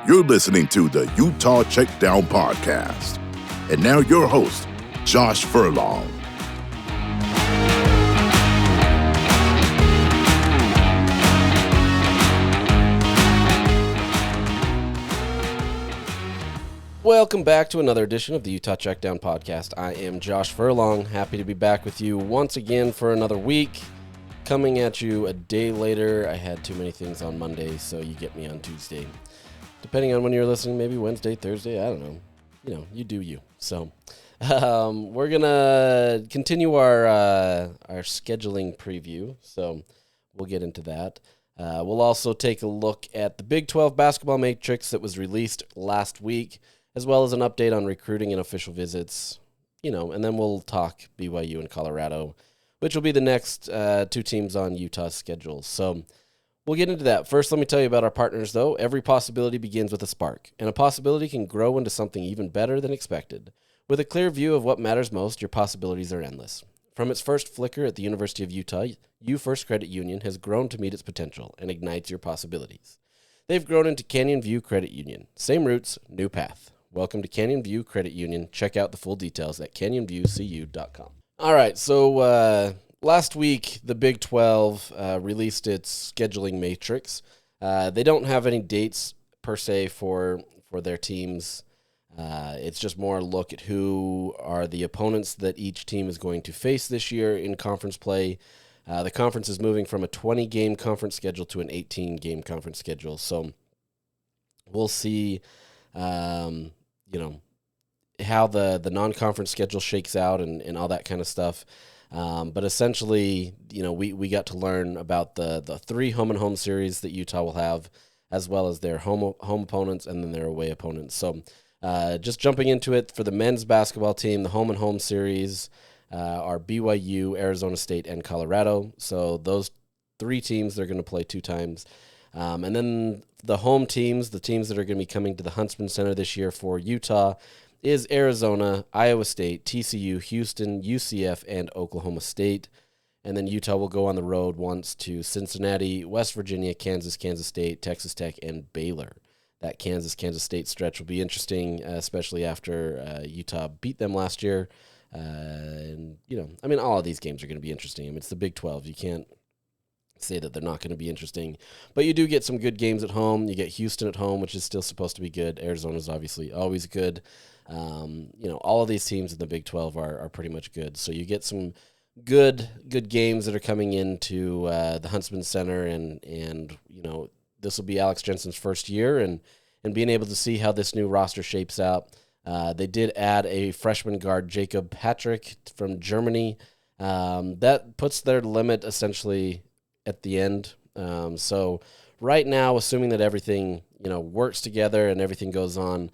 You're listening to the Utah Checkdown podcast. And now your host, Josh Furlong. Welcome back to another edition of the Utah Checkdown podcast. I am Josh Furlong, happy to be back with you once again for another week. Coming at you a day later. I had too many things on Monday, so you get me on Tuesday. Depending on when you're listening, maybe Wednesday, Thursday, I don't know. You know, you do you. So we're going to continue our scheduling preview, so we'll get into that. We'll also take a look at the Big 12 basketball matrix that was released last week, as well as an update on recruiting and official visits, and then we'll talk BYU and Colorado, which will be the next two teams on Utah's schedule. So we'll get into that. First, let me tell you about our partners, though. Every possibility begins with a spark, and a possibility can grow into something even better than expected. With a clear view of what matters most, your possibilities are endless. From its first flicker at the University of Utah, U First Credit Union has grown to meet its potential and ignites your possibilities. They've grown into Canyon View Credit Union. Same roots, new path. Welcome to Canyon View Credit Union. Check out the full details at canyonviewcu.com. All right, so last week, the Big 12 released its scheduling matrix. They don't have any dates per se for their teams. It's just more a look at who are the opponents that each team is going to face this year in conference play. The conference is moving from a 20-game conference schedule to an 18-game conference schedule. So we'll see, how the non-conference schedule shakes out and all that kind of stuff. But essentially, we got to learn about the three home-and-home series that Utah will have, as well as their home opponents and then their away opponents. So just jumping into it, for the men's basketball team, the home-and-home series are BYU, Arizona State, and Colorado. So those three teams, they're going to play two times. And then the home teams, the teams that are going to be coming to the Huntsman Center this year for Utah, is Arizona, Iowa State, TCU, Houston, UCF, and Oklahoma State. And then Utah will go on the road once to Cincinnati, West Virginia, Kansas, Kansas State, Texas Tech, and Baylor. That Kansas State stretch will be interesting, especially after Utah beat them last year. All of these games are going to be interesting. It's the Big 12. You can't say that they're not going to be interesting. But you do get some good games at home. You get Houston at home, which is still supposed to be good. Arizona's obviously always good. All of these teams in the Big 12 are pretty much good. So you get some good games that are coming into the Huntsman Center, and this will be Alex Jensen's first year, and being able to see how this new roster shapes out. They did add a freshman guard, Jacob Patrick from Germany. That puts their limit essentially at the end. So right now, assuming that everything works together and everything goes on,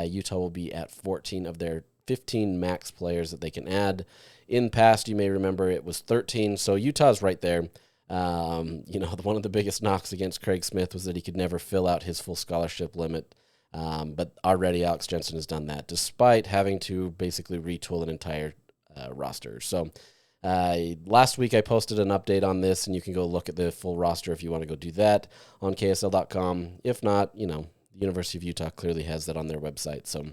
Utah will be at 14 of their 15 max players that they can add. In past, you may remember it was 13, so Utah's right there. One of the biggest knocks against Craig Smith was that he could never fill out his full scholarship limit. But already Alex Jensen has done that, despite having to basically retool an entire roster. So last week I posted an update on this, and you can go look at the full roster if you want to go do that on KSL.com. If not, the University of Utah clearly has that on their website, so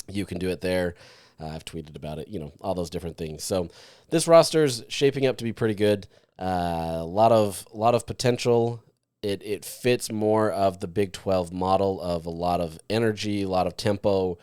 you can do it there. I've tweeted about it, all those different things. So this roster is shaping up to be pretty good. A lot of potential. It fits more of the Big 12 model of a lot of energy, a lot of tempo,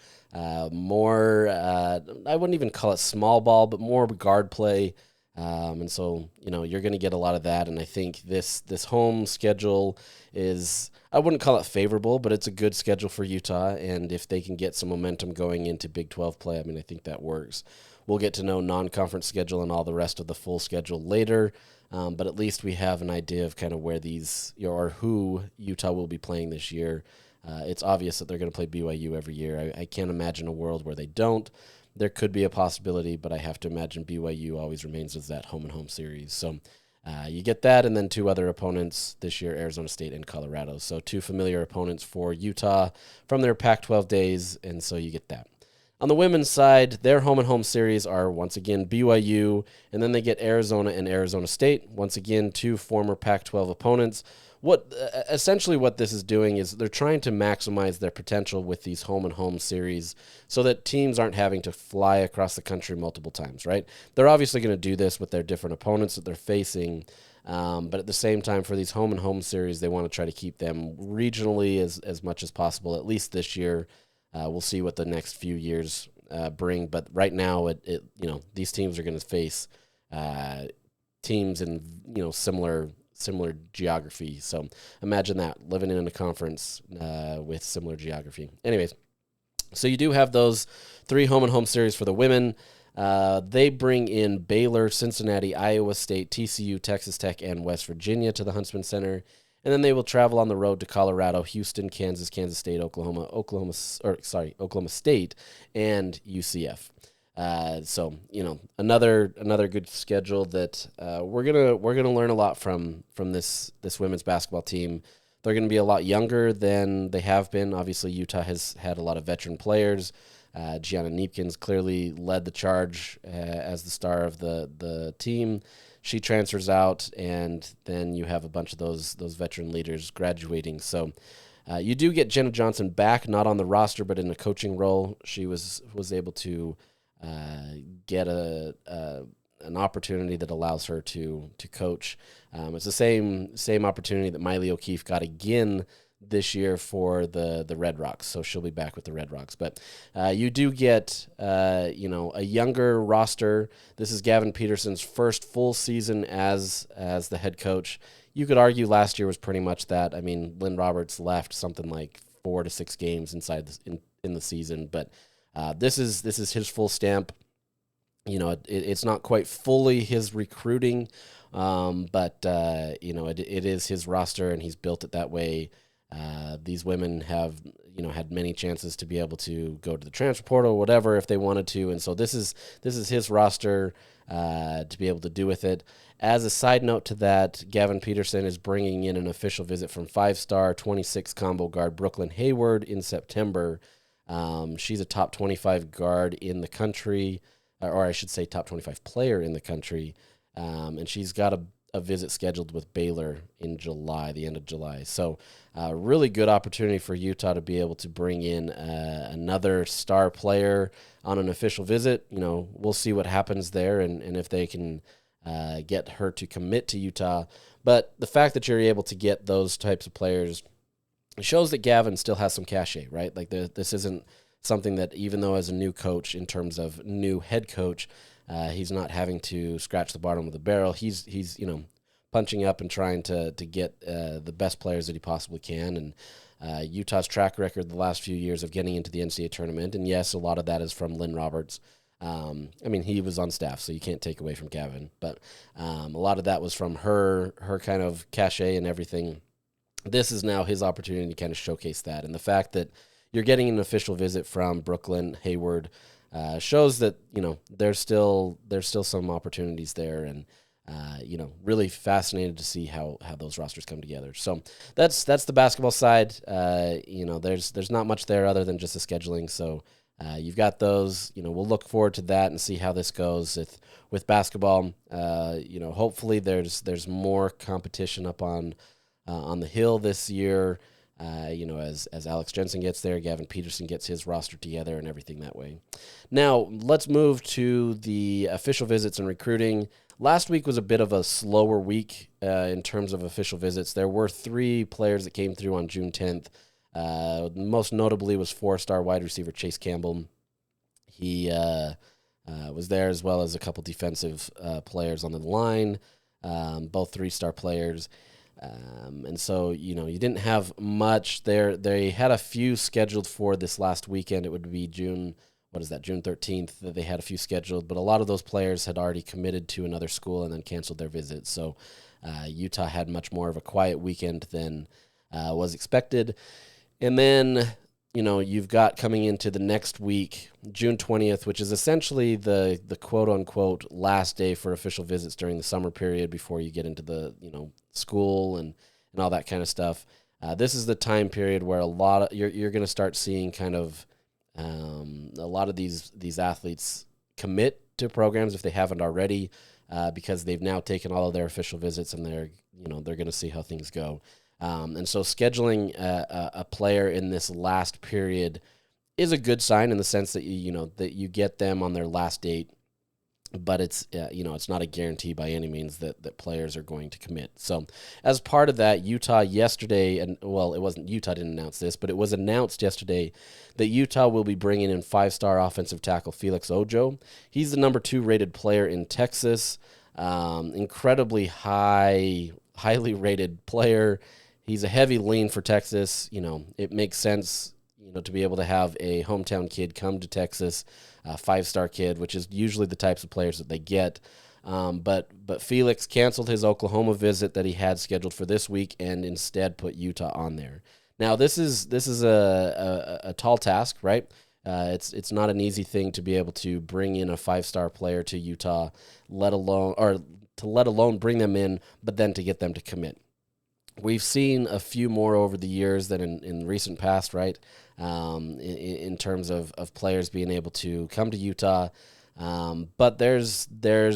more, I wouldn't even call it small ball, but more guard play. And so, you're going to get a lot of that. And I think this home schedule is, I wouldn't call it favorable, but it's a good schedule for Utah. And if they can get some momentum going into Big 12 play, I think that works. We'll get to know non-conference schedule and all the rest of the full schedule later. But at least we have an idea of kind of where these, or who Utah will be playing this year. It's obvious that they're going to play BYU every year. I can't imagine a world where they don't. There could be a possibility, but I have to imagine BYU always remains as that home-and-home series. So you get that, and then two other opponents this year, Arizona State and Colorado. So two familiar opponents for Utah from their Pac-12 days, and so you get that. On the women's side, their home-and-home series are, once again, BYU, and then they get Arizona and Arizona State. Once again, two former Pac-12 opponents. essentially what this is doing is they're trying to maximize their potential with these home and home series so that teams aren't having to fly across the country multiple times, right? They're obviously going to do this with their different opponents that they're facing, but at the same time, for these home and home series, they want to try to keep them regionally as much as possible, at least this year. We'll see what the next few years bring, but right now, these teams are going to face teams in similar geography. So imagine that, living in a conference with similar geography. Anyways, so you do have those 3 home and home series for the women. They bring in Baylor, Cincinnati, Iowa State, TCU, Texas Tech, and West Virginia to the Huntsman Center. And then they will travel on the road to Colorado, Houston, Kansas, Kansas State, Oklahoma State, and UCF. So another good schedule that we're gonna learn a lot from this women's basketball team. They're gonna be a lot younger than they have been. Obviously, Utah has had a lot of veteran players. Gianna Neepkins clearly led the charge as the star of the team. She transfers out, and then you have a bunch of those veteran leaders graduating. So you do get Jenna Johnson back, not on the roster, but in a coaching role. She was able to get an opportunity that allows her to coach. It's the same opportunity that Miley O'Keefe got again this year for the Red Rocks, so she'll be back with the Red Rocks. But you do get a younger roster. This is Gavin Peterson's first full season as the head coach. You could argue last year was pretty much that. I mean, Lynn Roberts left something like 4 to 6 games in the season, but this is his full stamp. It's not quite fully his recruiting, but it is his roster, and he's built it that way. These women have, had many chances to be able to go to the transfer portal or whatever if they wanted to, and so this is his roster to be able to do with it. As a side note to that, Gavin Peterson is bringing in an official visit from 5-star 26 combo guard Brooklyn Hayward in September. She's a top 25 guard in the country, or I should say top 25 player in the country, and she's got a visit scheduled with Baylor in July, the end of July. So really good opportunity for Utah to be able to bring in another star player on an official visit. We'll see what happens there and if they can get her to commit to Utah. But the fact that you're able to get those types of players shows that Gavin still has some cachet, right? Like this isn't something that, even though as a new coach, in terms of new head coach, he's not having to scratch the bottom of the barrel. He's punching up and trying to get the best players that he possibly can. And Utah's track record the last few years of getting into the NCAA tournament, and yes, a lot of that is from Lynn Roberts. He was on staff, so you can't take away from Gavin. But a lot of that was from her kind of cachet and everything. This is now his opportunity to kind of showcase that. And the fact that you're getting an official visit from Brooklyn Hayward shows that, there's still some opportunities there, and really fascinated to see how those rosters come together. So that's the basketball side. There's not much there other than just the scheduling. So you've got those. We'll look forward to that and see how this goes with basketball. Hopefully there's more competition up on the Hill this year. As Alex Jensen gets there, Gavin Peterson gets his roster together and everything that way. Now, let's move to the official visits and recruiting. Last week was a bit of a slower week in terms of official visits. There were 3 players that came through on June 10th. Most notably was 4-star wide receiver Chase Campbell. He was there, as well as a couple defensive players on the line, both 3-star players. And so, you didn't have much there. They had a few scheduled for this last weekend. It would be June 13th that they had a few scheduled, but a lot of those players had already committed to another school and then canceled their visit. So Utah had much more of a quiet weekend than was expected. And then, you've got coming into the next week, June 20th, which is essentially the quote-unquote last day for official visits during the summer period before you get into the, school and all that kind of stuff. This is the time period where you're going to start seeing kind of a lot of these athletes commit to programs if they haven't already, because they've now taken all of their official visits and they're going to see how things go. And so scheduling a player in this last period is a good sign in the sense that that you get them on their last date, but it's it's not a guarantee by any means that players are going to commit. So as part of that, Utah yesterday, and well, it wasn't Utah didn't announce this, but it was announced yesterday that Utah will be bringing in 5-star offensive tackle Felix Ojo. He's the number 2 rated player in Texas. Incredibly highly rated player. He's a heavy lean for Texas. It makes sense, to be able to have a hometown kid come to Texas, a 5-star kid, which is usually the types of players that they get. But Felix canceled his Oklahoma visit that he had scheduled for this week and instead put Utah on there. Now this is a tall task, right? It's not an easy thing to be able to bring in a 5-star player to Utah, let alone bring them in, but then to get them to commit. We've seen a few more over the years than in recent past, right? In terms of players being able to come to Utah. But there's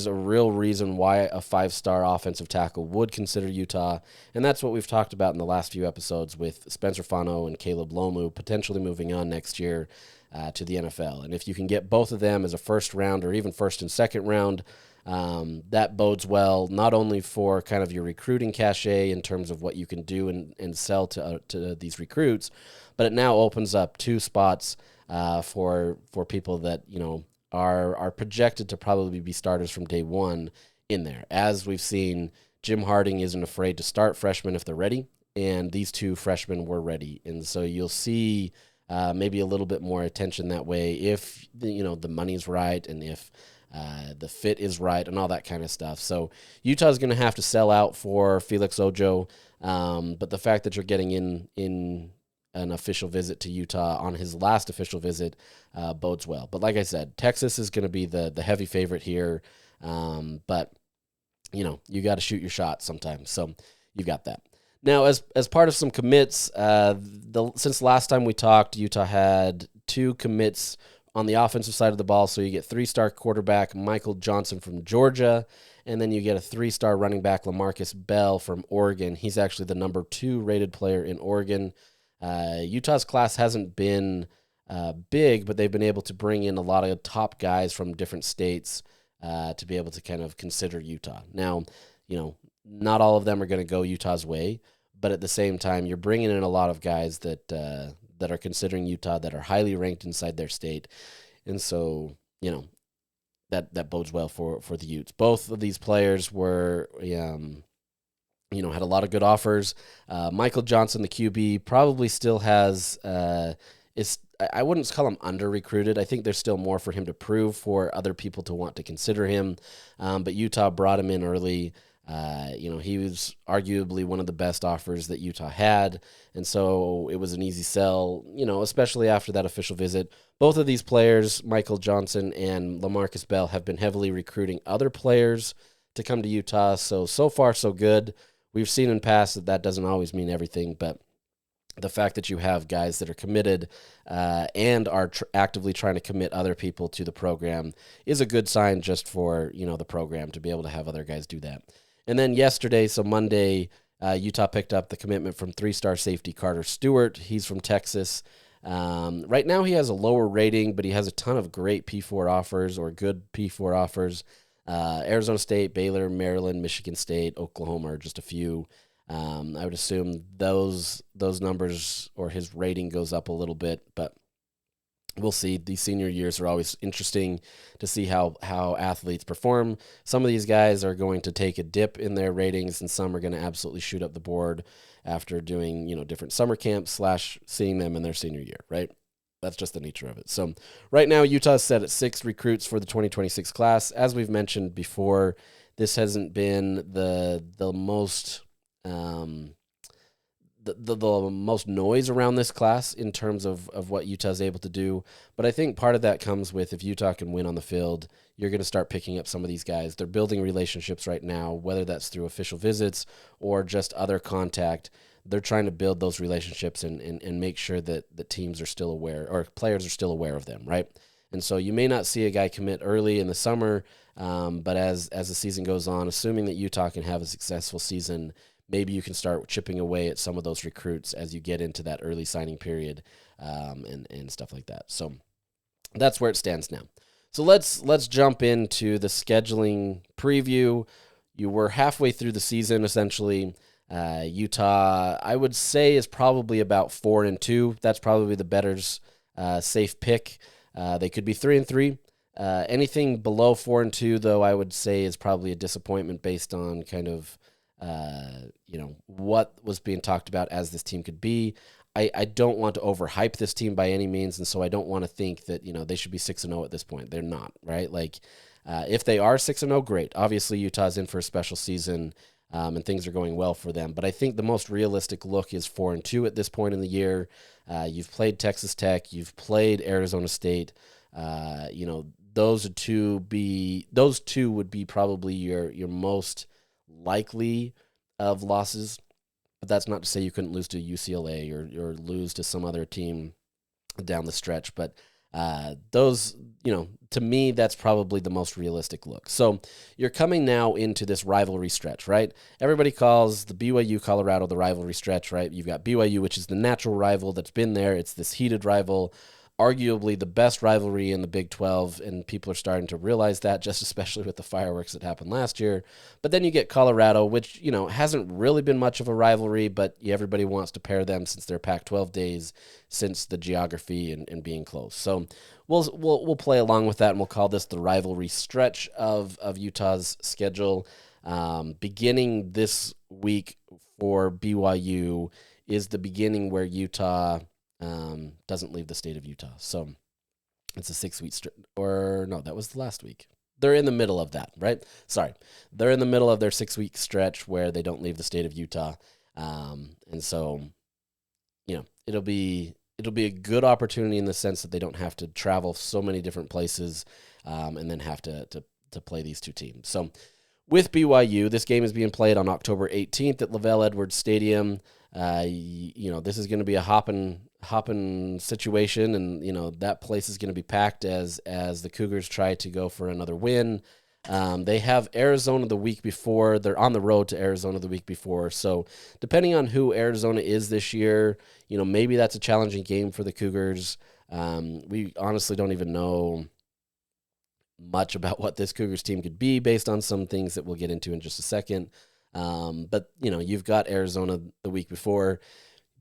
a real reason why a 5-star offensive tackle would consider Utah, and that's what we've talked about in the last few episodes with Spencer Fano and Caleb Lomu potentially moving on next year to the NFL. And if you can get both of them as a first round or even first and second round, that bodes well not only for kind of your recruiting cachet in terms of what you can do and sell to these recruits, but it now opens up 2 spots for people that are projected to probably be starters from day one in there. As we've seen, Jim Harding isn't afraid to start freshmen if they're ready, and these 2 freshmen were ready, and so you'll see maybe a little bit more attention that way if the money's right and if the fit is right and all that kind of stuff. So Utah's going to have to sell out for Felix Ojo, but the fact that you're getting in an official visit to Utah on his last official visit bodes well. But like I said, Texas is going to be the heavy favorite here, but you got to shoot your shot sometimes. So you got that. Now, as part of some commits, since last time we talked, Utah had 2 commits on the offensive side of the ball. So you get 3-star quarterback Michael Johnson from Georgia, and then you get a 3-star running back LaMarcus Bell from Oregon. He's actually the number 2 rated player in Oregon. Utah's class hasn't been big, but they've been able to bring in a lot of top guys from different states to be able to kind of consider Utah. Now, not all of them are going to go Utah's way, but at the same time, you're bringing in a lot of guys that are considering Utah, that are highly ranked inside their state. And so, that bodes well for the Utes. Both of these players were, had a lot of good offers. Michael Johnson, the QB, probably still has, I wouldn't call him under-recruited. I think there's still more for him to prove for other people to want to consider him. But Utah brought him in early. He was arguably one of the best offers that Utah had, and so it was an easy sell, especially after that official visit. Both of these players, Michael Johnson and LaMarcus Bell, have been heavily recruiting other players to come to Utah, so far so good. We've seen in past that doesn't always mean everything, but the fact that you have guys that are committed and are actively trying to commit other people to the program is a good sign just for, the program to be able to have other guys do that. And then yesterday, so Monday, Utah picked up the commitment from 3-star safety Carter Stewart. He's from Texas. Right now he has a lower rating, but he has a ton of great P4 offers or good P4 offers. Arizona State, Baylor, Maryland, Michigan State, Oklahoma are just a few. I would assume those numbers or his rating goes up a little bit, but we'll see. These senior years are always interesting to see how athletes perform. Some of these guys are going to take a dip in their ratings, and some are going to absolutely shoot up the board after doing, different summer camps / seeing them in their senior year, right? That's just the nature of it. So right now, Utah's set at 6 recruits for the 2026 class. As we've mentioned before, this hasn't been the most the most noise around this class in terms of what Utah's able to do. But I think part of that comes with, if Utah can win on the field, you're going to start picking up some of these guys. They're building relationships right now, whether that's through official visits or just other contact. They're trying to build those relationships and make sure that the teams are still aware, or players are still aware of them, right? And so you may not see a guy commit early in the summer, but as the season goes on, assuming that Utah can have a successful season, maybe you can start chipping away at some of those recruits as you get into that early signing period and stuff like that. So that's where it stands now. So let's jump into the scheduling preview. You were halfway through the season, essentially. Utah, I would say, is probably about 4-2. That's probably the bettor's safe pick. They could be 3-3. Anything below 4-2, though, I would say is probably a disappointment based on kind of what was being talked about as this team could be. I don't want to overhype this team by any means, and so I don't want to think that they should be 6-0 at this point. They're not, right? Like, if they are 6-0, great. Obviously, Utah's in for a special season, and things are going well for them. But I think the most realistic look is 4-2 at this point in the year. You've played Texas Tech, you've played Arizona State. Those two would be probably your most likely of losses. But that's not to say you couldn't lose to UCLA or lose to some other team down the stretch. But to me, that's probably the most realistic look. So you're coming now into this rivalry stretch, right? Everybody calls the BYU Colorado the rivalry stretch, right? You've got BYU, which is the natural rival that's been there. It's this heated rival, arguably the best rivalry in the Big 12, and people are starting to realize that, just especially with the fireworks that happened last year. But then you get Colorado, which, hasn't really been much of a rivalry, but everybody wants to pair them since they're Pac-12 days, since the geography and being close. So we'll play along with that, and we'll call this the rivalry stretch of Utah's schedule. Beginning this week for BYU is the beginning where Utah doesn't leave the state of Utah. So it's a 6-week that was the last week. They're in the middle of that, right? Sorry. They're in the middle of their 6-week stretch where they don't leave the state of Utah. And so, it'll be a good opportunity in the sense that they don't have to travel so many different places and then have to play these two teams. So with BYU, this game is being played on October 18th at LaVell Edwards Stadium. This is going to be a hopping situation, and that place is going to be packed as the Cougars try to go for another win. They have Arizona the week before. They're on the road to Arizona the week before. So depending on who Arizona is this year, maybe that's a challenging game for the Cougars. We honestly don't even know much about what this Cougars team could be based on some things that we'll get into in just a second. But you've got Arizona the week before.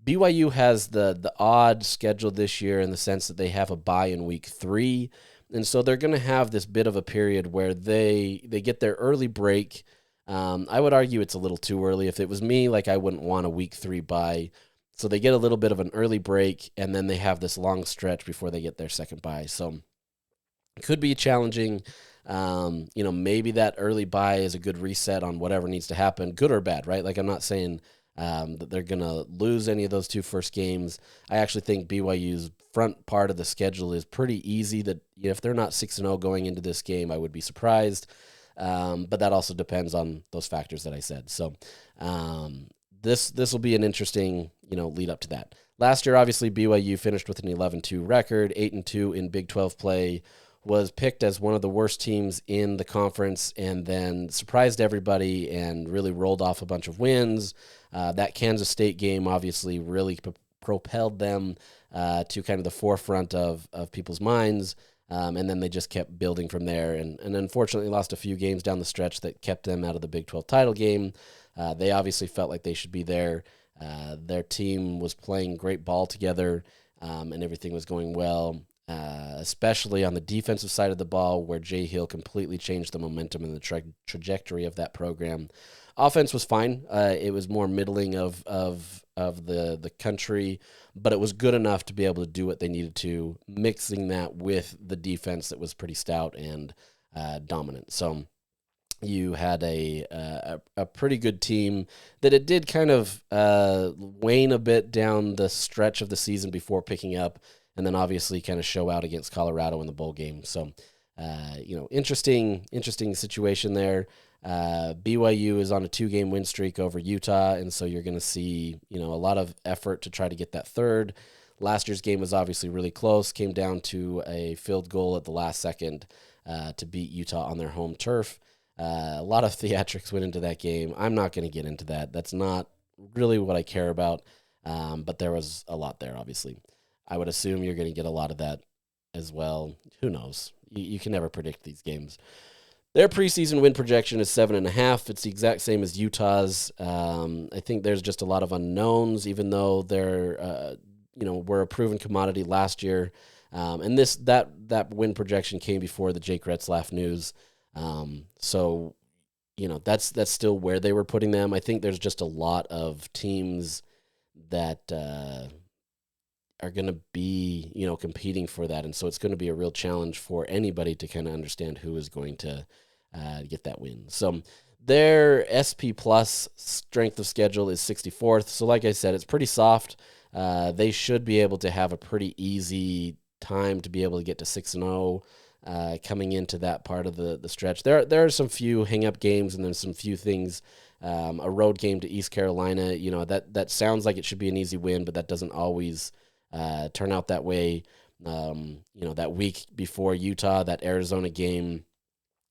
BYU has the odd schedule this year in the sense that they have a bye in week 3. And so they're going to have this bit of a period where they get their early break. I would argue it's a little too early. If it was me, I wouldn't want a week 3 bye. So they get a little bit of an early break, and then they have this long stretch before they get their second bye. So it could be challenging. Maybe that early bye is a good reset on whatever needs to happen, good or bad, right? I'm not saying that they're going to lose any of those 2 first games. I actually think BYU's front part of the schedule is pretty easy. That if they're not 6-0 going into this game, I would be surprised. But that also depends on those factors that I said. So this will be an interesting lead up to that. Last year, obviously, BYU finished with an 11-2 record, 8-2 in Big 12 play. Was picked as one of the worst teams in the conference, and then surprised everybody and really rolled off a bunch of wins. That Kansas State game obviously really propelled them to kind of the forefront of people's minds, and then they just kept building from there, and unfortunately lost a few games down the stretch that kept them out of the Big 12 title game. They obviously felt like they should be there. Their team was playing great ball together, and everything was going well. Especially on the defensive side of the ball, where Jay Hill completely changed the momentum and the trajectory of that program. Offense was fine. It was more middling of the country, but it was good enough to be able to do what they needed to, mixing that with the defense that was pretty stout and dominant. So you had a pretty good team that it did kind of wane a bit down the stretch of the season before picking up, and then obviously kind of show out against Colorado in the bowl game. So, interesting situation there. BYU is on a 2-game win streak over Utah, and so you're going to see, a lot of effort to try to get that third. Last year's game was obviously really close, came down to a field goal at the last second to beat Utah on their home turf. A lot of theatrics went into that game. I'm not going to get into that. That's not really what I care about, but there was a lot there, obviously. I would assume you're going to get a lot of that as well. Who knows? You can never predict these games. Their preseason win projection is 7.5. It's the exact same as Utah's. I think there's just a lot of unknowns, even though they're, were a proven commodity last year. And that win projection came before the Jake Retzlaff news. So, that's still where they were putting them. I think there's just a lot of teams that are going to be, competing for that. And so it's going to be a real challenge for anybody to kind of understand who is going to get that win. So their SP plus strength of schedule is 64th. So like I said, it's pretty soft. They should be able to have a pretty easy time to be able to get to 6-0 coming into that part of the stretch. There are some few hang-up games and then some few things. A road game to East Carolina, that sounds like it should be an easy win, but that doesn't always turn out that way. That week before Utah, that Arizona game,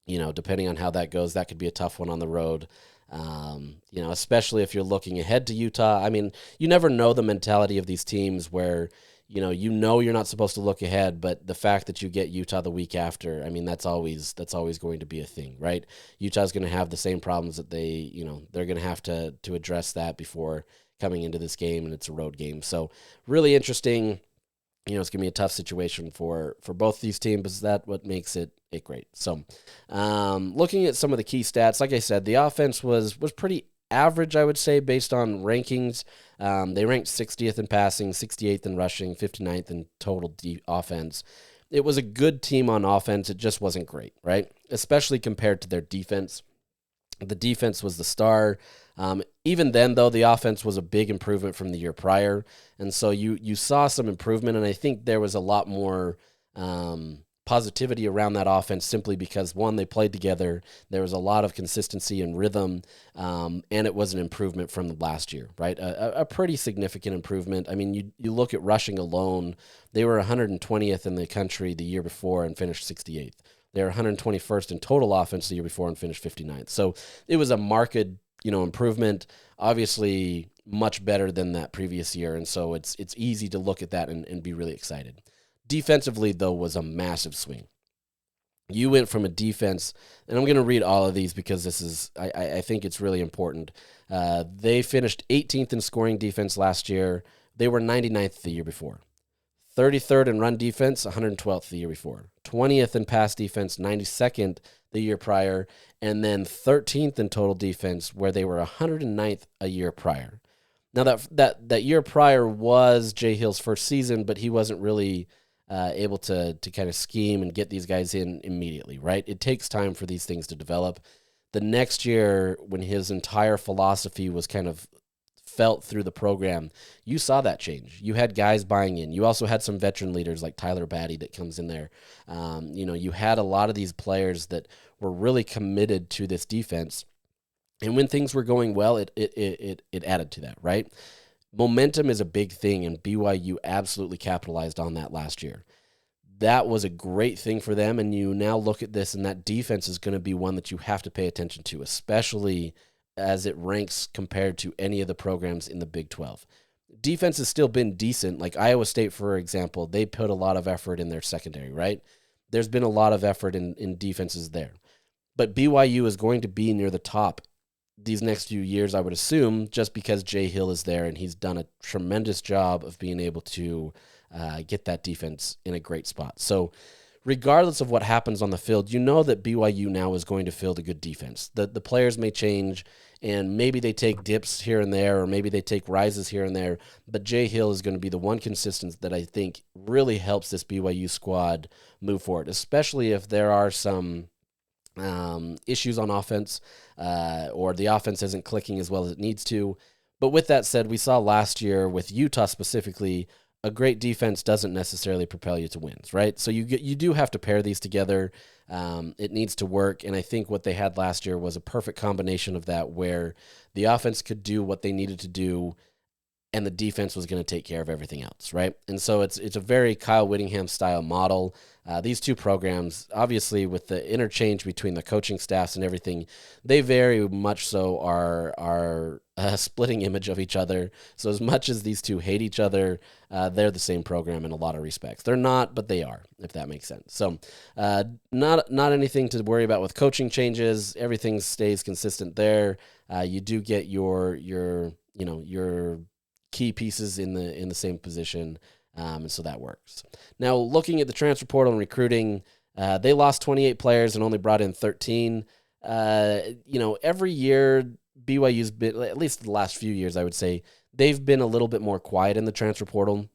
depending on how that goes, that could be a tough one on the road. Especially if you're looking ahead to Utah. I mean, you never know the mentality of these teams where, you're not supposed to look ahead, but the fact that you get Utah the week after, I mean, that's always going to be a thing, right? Utah's going to have the same problems that they're going to have to address that before coming into this game, and it's a road game. So really interesting. It's going to be a tough situation for both these teams, but that's what makes it great. So looking at some of the key stats, like I said, the offense was pretty average, I would say, based on rankings. They ranked 60th in passing, 68th in rushing, 59th in total offense. It was a good team on offense. It just wasn't great, right? Especially compared to their defense. The defense was the star. Even then, though, the offense was a big improvement from the year prior. And so you saw some improvement, and I think there was a lot more positivity around that offense simply because, one, they played together. There was a lot of consistency and rhythm, and it was an improvement from last year, right? A pretty significant improvement. I mean, you look at rushing alone, they were 120th in the country the year before and finished 68th. They were 121st in total offense the year before and finished 59th. So it was a marked, improvement, obviously much better than that previous year. And so it's easy to look at that and be really excited. Defensively, though, was a massive swing. You went from a defense, and I'm going to read all of these because this is, I think it's really important. They finished 18th in scoring defense last year. They were 99th the year before. 33rd in run defense, 112th the year before. 20th in pass defense, 92nd the year prior. And then 13th in total defense, where they were 109th a year prior. Now, that year prior was Jay Hill's first season, but he wasn't really able to kind of scheme and get these guys in immediately, right? It takes time for these things to develop. The next year, when his entire philosophy was kind of felt through the program, you saw that change. You had guys buying in. You also had some veteran leaders like Tyler Batty that comes in there. You had a lot of these players that were really committed to this defense. And when things were going well, it added to that, right? Momentum is a big thing, and BYU absolutely capitalized on that last year. That was a great thing for them, and you now look at this, and that defense is going to be one that you have to pay attention to, especially as it ranks compared to any of the programs in the Big 12. Defense has still been decent. Like Iowa State, for example, they put a lot of effort in their secondary, right? There's been a lot of effort in defenses there. But BYU is going to be near the top these next few years, I would assume, just because Jay Hill is there, and he's done a tremendous job of being able to get that defense in a great spot. So regardless of what happens on the field, you know that BYU now is going to field a good defense. The players may change, and maybe they take dips here and there, or maybe they take rises here and there, but Jay Hill is going to be the one consistent that I think really helps this BYU squad move forward, especially if there are some issues on offense, or the offense isn't clicking as well as it needs to. But with that said, we saw last year with Utah specifically, a great defense doesn't necessarily propel you to wins, right? So you do have to pair these together. It needs to work, and I think what they had last year was a perfect combination of that, where the offense could do what they needed to do and the defense was going to take care of everything else, right? And so it's a very Kyle Whittingham style model. These two programs, obviously, with the interchange between the coaching staffs and everything, they very much so are a splitting image of each other. So as much as these two hate each other, they're the same program in a lot of respects. They're not, but they are, if that makes sense. So not anything to worry about with coaching changes. Everything stays consistent there. You do get your key pieces in the same position, and so that works. Now, looking at the transfer portal and recruiting, they lost 28 players and only brought in 13. Every year BYU's been, at least the last few years, I would say, they've been a little bit more quiet in the transfer portal.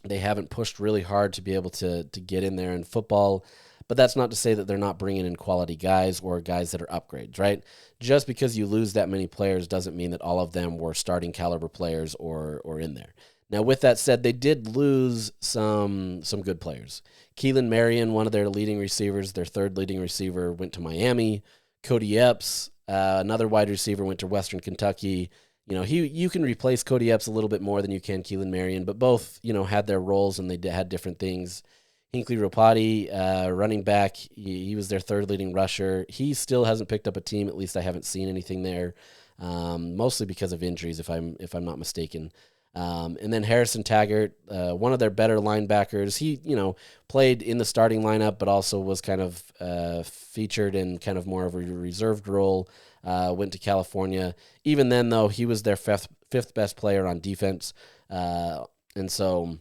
They haven't pushed really hard to be able to get in there in football. But that's not to say that they're not bringing in quality guys or guys that are upgrades, right? Just because you lose that many players doesn't mean that all of them were starting caliber players or in there. Now, with that said, they did lose some good players. Keelan Marion, one of their leading receivers, their third leading receiver, went to Miami. Cody Epps, another wide receiver, went to Western Kentucky. You can replace Cody Epps a little bit more than you can Keelan Marion, but both, had their roles and they had different things. Hinkley Ropati, running back, he was their third leading rusher. He still hasn't picked up a team. At least I haven't seen anything there, mostly because of injuries, if I'm not mistaken. And then Harrison Taggart, one of their better linebackers. He, played in the starting lineup, but also was kind of featured in kind of more of a reserved role. Went to California. Even then, though, he was their fifth best player on defense, and so.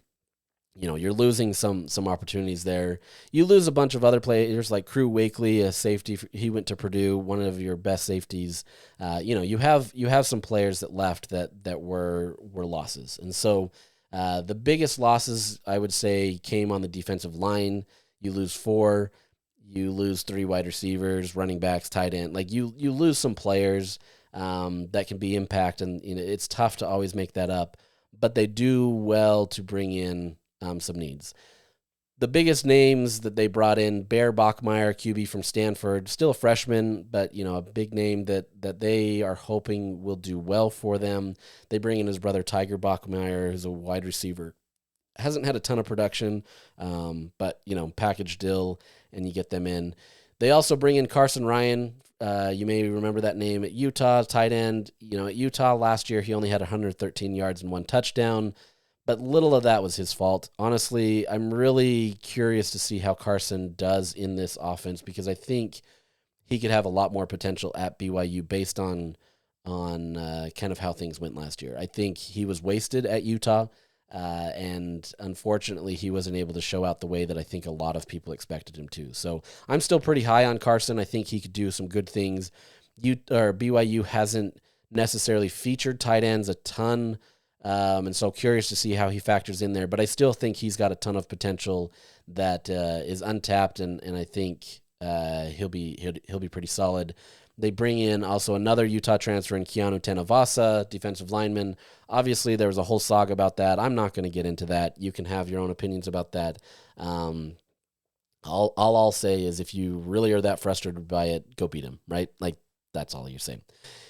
You're losing some opportunities there. You lose a bunch of other players like Crew Wakely, a safety. He went to Purdue, one of your best safeties. You have some players that left that were losses. And so the biggest losses, I would say, came on the defensive line. You lose 4. You lose 3 wide receivers, running backs, tight end. Like you lose some players that can be impact, and it's tough to always make that up. But they do well to bring in some needs. The biggest names that they brought in, Bear Bachmeier, QB from Stanford, still a freshman, but a big name that they are hoping will do well for them. They bring in his brother Tiger Bachmeier, who's a wide receiver. Hasn't had a ton of production, but package deal, and you get them in. They also bring in Carson Ryan. You may remember that name at Utah, tight end. At Utah last year, he only had 113 yards and 1 touchdown. But little of that was his fault. Honestly, I'm really curious to see how Carson does in this offense because I think he could have a lot more potential at BYU based on kind of how things went last year. I think he was wasted at Utah, and unfortunately, he wasn't able to show out the way that I think a lot of people expected him to. So I'm still pretty high on Carson. I think he could do some good things. BYU hasn't necessarily featured tight ends a ton. And so curious to see how he factors in there, but I still think he's got a ton of potential that is untapped, and I think he'll be pretty solid. They bring in also another Utah transfer in Keanu Tenavasa, defensive lineman. Obviously, there was a whole saga about that. I'm not going to get into that. You can have your own opinions about that. All I'll say is if you really are that frustrated by it, go beat him, right? Like, that's all you're saying.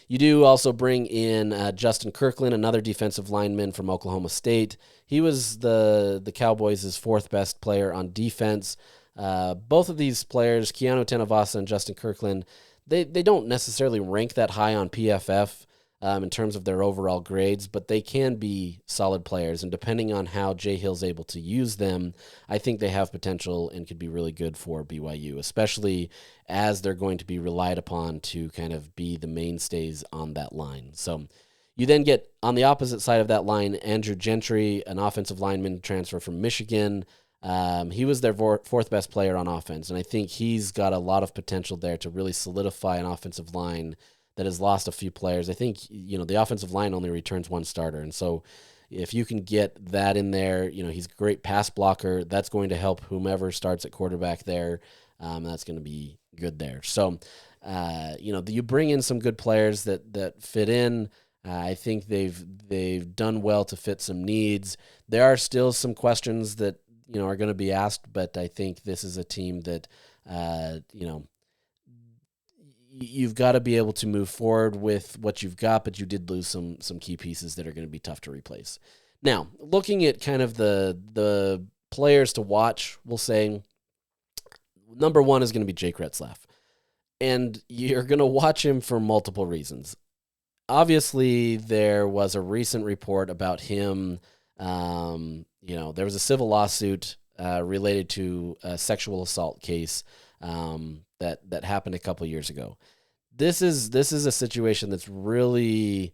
You do also bring in Justin Kirkland, another defensive lineman from Oklahoma State. He was the Cowboys' 4th best player on defense. Both of these players, Keanu Tenavasa and Justin Kirkland, they don't necessarily rank that high on PFF in terms of their overall grades, but they can be solid players. And depending on how Jay Hill's able to use them, I think they have potential and could be really good for BYU, especially as they're going to be relied upon to kind of be the mainstays on that line. So you then get on the opposite side of that line, Andrew Gentry, an offensive lineman transfer from Michigan. He was their 4th best player on offense, and I think he's got a lot of potential there to really solidify an offensive line that has lost a few players. I think, the offensive line only returns 1 starter. And so if you can get that in there, he's a great pass blocker. That's going to help whomever starts at quarterback there. That's going to be good there. So, you bring in some good players that fit in. I think they've done well to fit some needs. There are still some questions that, are going to be asked, but I think this is a team that, you've got to be able to move forward with what you've got, but you did lose some key pieces that are going to be tough to replace. Now, looking at kind of the players to watch, we'll say number one is going to be Jake Retzlaff. And you're going to watch him for multiple reasons. Obviously, there was a recent report about him. There was a civil lawsuit related to a sexual assault case that happened a couple years ago. This is a situation that's really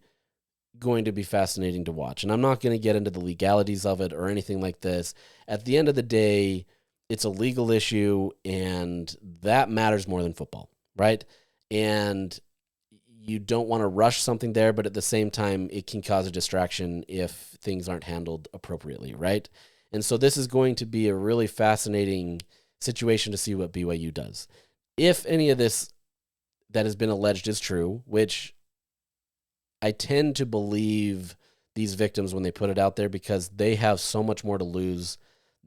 going to be fascinating to watch. And I'm not going to get into the legalities of it or anything like this. At the end of the day, it's a legal issue, and that matters more than football, right? And you don't want to rush something there, but at the same time, it can cause a distraction if things aren't handled appropriately, right? And so this is going to be a really fascinating situation to see what BYU does. If any of this that has been alleged is true, which I tend to believe these victims when they put it out there, because they have so much more to lose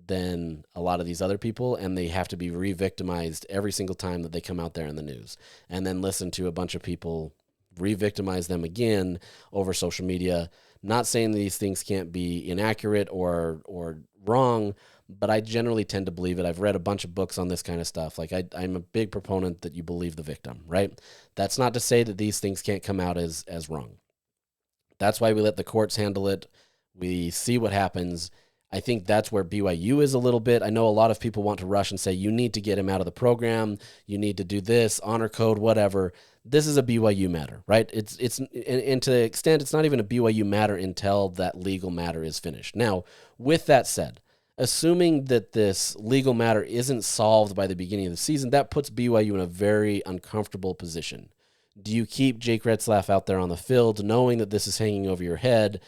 than a lot of these other people, and they have to be re-victimized every single time that they come out there in the news, and then listen to a bunch of people re-victimize them again over social media. Not saying these things can't be inaccurate or wrong, but I generally tend to believe it. I've read a bunch of books on this kind of stuff. Like I'm a big proponent that you believe the victim, right? That's not to say that these things can't come out as wrong. That's why we let the courts handle it. We see what happens. I think that's where BYU is a little bit. I know a lot of people want to rush and say, you need to get him out of the program. You need to do this, honor code, whatever. This is a BYU matter, right? And to the extent, it's not even a BYU matter until that legal matter is finished. Now, with that said, assuming that this legal matter isn't solved by the beginning of the season, that puts BYU in a very uncomfortable position. Do you keep Jake Retzlaff out there on the field knowing that this is hanging over your head,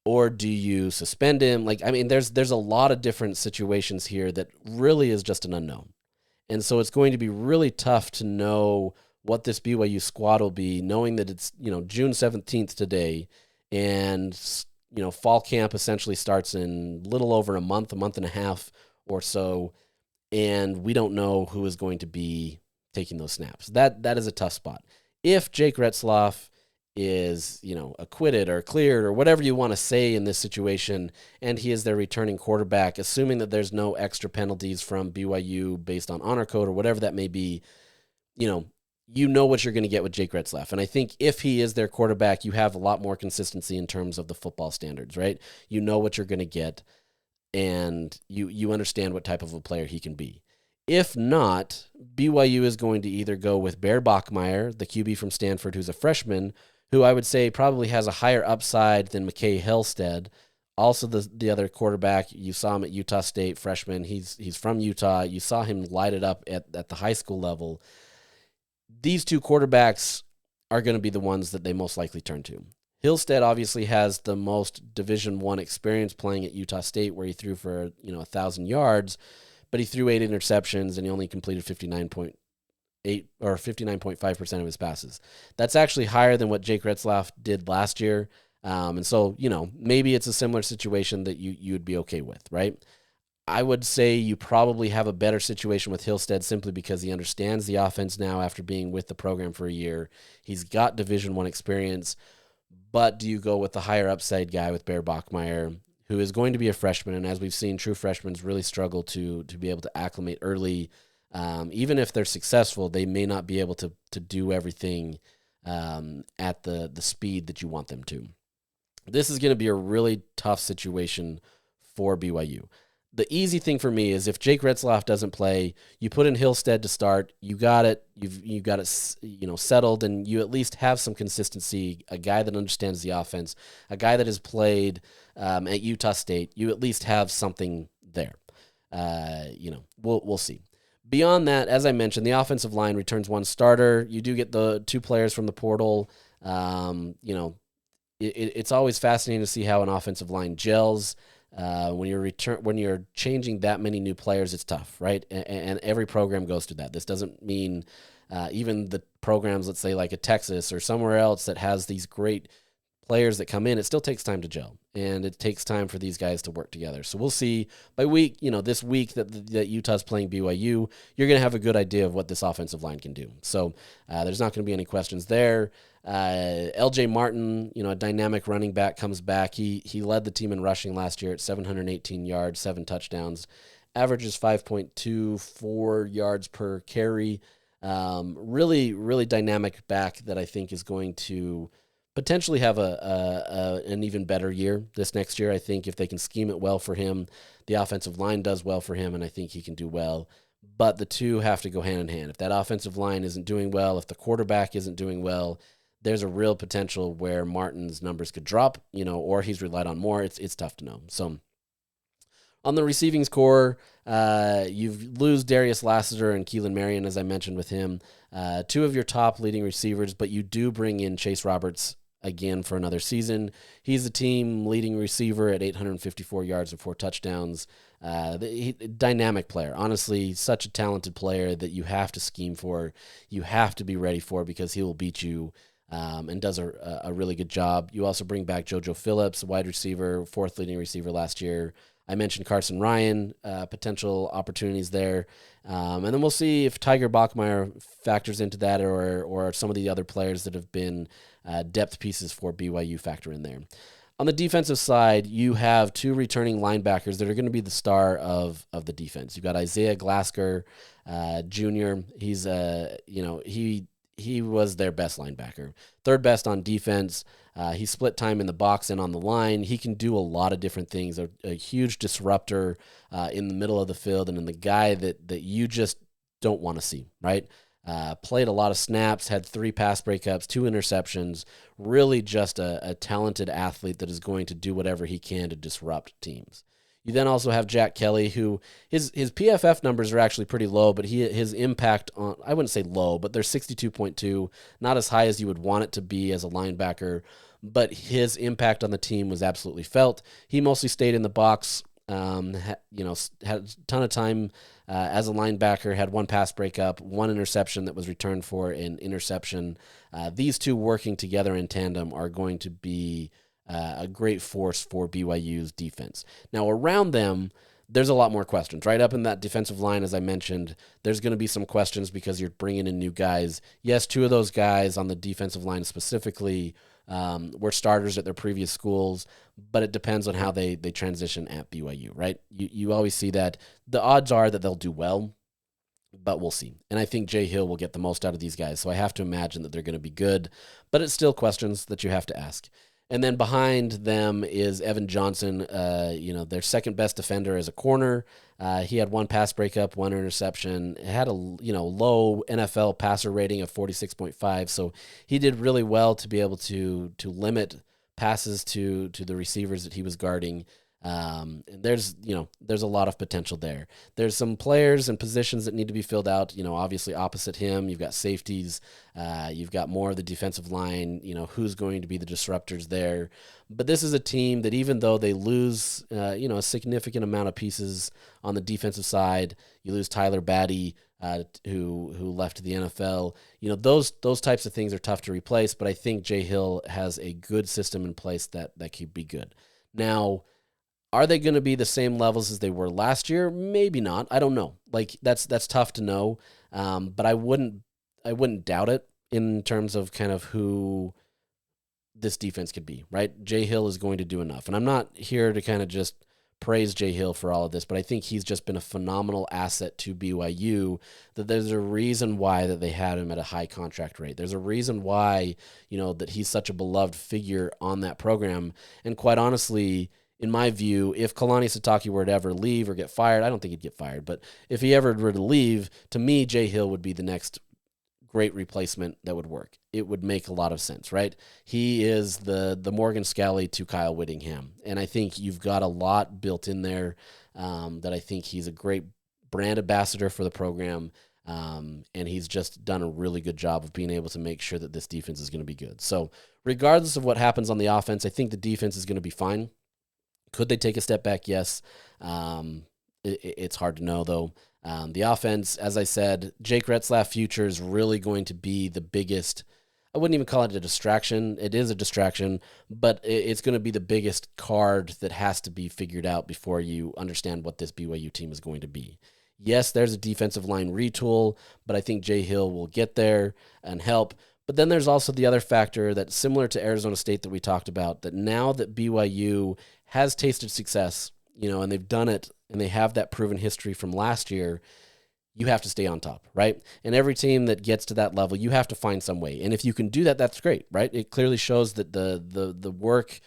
or do you suspend him? There's a lot of different situations here that really is just an unknown. And so it's going to be really tough to know what this BYU squad will be, knowing that it's, June 17th today, and, fall camp essentially starts in a little over a month and a half or so, and we don't know who is going to be taking those snaps. That is a tough spot. If Jake Retzlaff is, acquitted or cleared or whatever you want to say in this situation, and he is their returning quarterback, assuming that there's no extra penalties from BYU based on honor code or whatever that may be, you know what you're going to get with Jake Retzlaff. And I think if he is their quarterback, you have a lot more consistency in terms of the football standards, right? You know what you're going to get, and you understand what type of a player he can be. If not, BYU is going to either go with Bear Bachmeier, the QB from Stanford, who's a freshman, who I would say probably has a higher upside than McKay Hillstead. Also, the other quarterback, you saw him at Utah State, freshman. He's from Utah. You saw him light it up at the high school level. These two quarterbacks are going to be the ones that they most likely turn to. Hillstead obviously has the most Division I experience playing at Utah State, where he threw for 1,000 yards, but he threw 8 interceptions and he only completed 59.8 or 59.5% of his passes. That's actually higher than what Jake Retzlaff did last year. And so, maybe it's a similar situation that you would be okay with, right? I would say you probably have a better situation with Hillstead simply because he understands the offense now after being with the program for a year. He's got Division I experience, but do you go with the higher upside guy with Bear Bachmeier, who is going to be a freshman? And as we've seen, true freshmen really struggle to be able to acclimate early. Even if they're successful, they may not be able to do everything at the speed that you want them to. This is going to be a really tough situation for BYU. The easy thing for me is if Jake Retzlaff doesn't play, you put in Hillstead to start. You got it. You've got it, settled, and you at least have some consistency. A guy that understands the offense, a guy that has played at Utah State. You at least have something there. We'll see. Beyond that, as I mentioned, the offensive line returns one starter. You do get the 2 players from the portal. It's always fascinating to see how an offensive line gels. When you're changing that many new players, it's tough, right? And every program goes through that. This doesn't mean even the programs, let's say like a Texas or somewhere else that has these great players that come in, it still takes time to gel, and it takes time for these guys to work together. So we'll see by week, this week that Utah's playing BYU, you're going to have a good idea of what this offensive line can do. So there's not going to be any questions there. LJ Martin, a dynamic running back, comes back. He led the team in rushing last year at 718 yards, 7 touchdowns, averages 5.24 yards per carry. Really, really dynamic back that I think is going to potentially have an even better year this next year. I think if they can scheme it well for him, the offensive line does well for him, and I think he can do well. But the two have to go hand in hand. If that offensive line isn't doing well, if the quarterback isn't doing well, there's a real potential where Martin's numbers could drop, or he's relied on more. It's tough to know. So on the receiving core, you lose Darius Lassiter and Keelan Marion, as I mentioned with him, 2 of your top leading receivers, but you do bring in Chase Roberts again for another season. He's the team leading receiver at 854 yards and 4 touchdowns. Dynamic player. Honestly, such a talented player that you have to scheme for. You have to be ready for, because he will beat you and does a really good job. You also bring back JoJo Phillips, wide receiver, 4th leading receiver last year. I mentioned Carson Ryan, potential opportunities there. And then we'll see if Tiger Bachmeier factors into that, or some of the other players that have been depth pieces for BYU factor in there. On the defensive side, you have 2 returning linebackers that are going to be the star of the defense. You've got Isaiah Glasker Jr. He's he was their best linebacker, 3rd best on defense. He split time in the box and on the line. He can do a lot of different things. A huge disruptor in the middle of the field, and in the guy that you just don't want to see, right? Played a lot of snaps, had 3 pass breakups, 2 interceptions. Really just a talented athlete that is going to do whatever he can to disrupt teams. You then also have Jack Kelly, who his PFF numbers are actually pretty low, but his impact on, I wouldn't say low, but they're 62.2, not as high as you would want it to be as a linebacker, but his impact on the team was absolutely felt. He mostly stayed in the box, had a ton of time as a linebacker, had 1 pass breakup, 1 interception that was returned for an interception. These 2 working together in tandem are going to be a great force for BYU's defense. Now, around them, there's a lot more questions. Right up in that defensive line, as I mentioned, there's going to be some questions because you're bringing in new guys. Yes, 2 of those guys on the defensive line specifically were starters at their previous schools, but it depends on how they transition at BYU, right? You always see that. The odds are that they'll do well, but we'll see. And I think Jay Hill will get the most out of these guys, so I have to imagine that they're going to be good, but it's still questions that you have to ask. And then behind them is Evan Johnson, their 2nd best defender as a corner. He had 1 pass breakup, 1 interception. Had a low NFL passer rating of 46.5, so he did really well to be able to limit passes to the receivers that he was guarding. And there's a lot of potential there. There's some players and positions that need to be filled out. Obviously opposite him, you've got safeties. You've got more of the defensive line. Who's going to be the disruptors there. But this is a team that, even though they lose, a significant amount of pieces on the defensive side, you lose Tyler Batty, who left the NFL. Those types of things are tough to replace. But I think Jay Hill has a good system in place that could be good. Now, are they going to be the same levels as they were last year? Maybe not. I don't know. That's tough to know. But I wouldn't doubt it in terms of kind of who this defense could be, right? Jay Hill is going to do enough. And I'm not here to kind of just praise Jay Hill for all of this, but I think he's just been a phenomenal asset to BYU, that there's a reason why that they had him at a high contract rate. There's a reason why, that he's such a beloved figure on that program. And quite honestly, in my view, if Kalani Sitake were to ever leave or get fired, I don't think he'd get fired, but if he ever were to leave, to me, Jay Hill would be the next great replacement that would work. It would make a lot of sense, right? He is the Morgan Scalley to Kyle Whittingham, and I think you've got a lot built in there that I think he's a great brand ambassador for the program, and he's just done a really good job of being able to make sure that this defense is going to be good. So regardless of what happens on the offense, I think the defense is going to be fine. Could they take a step back? Yes. It's hard to know, though. The offense, as I said, Jake Retzlaff future is really going to be the biggest I wouldn't even call it a distraction. It is a distraction, but it's going to be the biggest card that has to be figured out before you understand what this BYU team is going to be. Yes, there's a defensive line retool, but I think Jay Hill will get there and help. But then there's also the other factor that's similar to Arizona State that we talked about, that now that BYU has tasted success, and they've done it, and they have that proven history from last year, you have to stay on top, right? And every team that gets to that level, you have to find some way. And if you can do that, that's great, right? It clearly shows that the work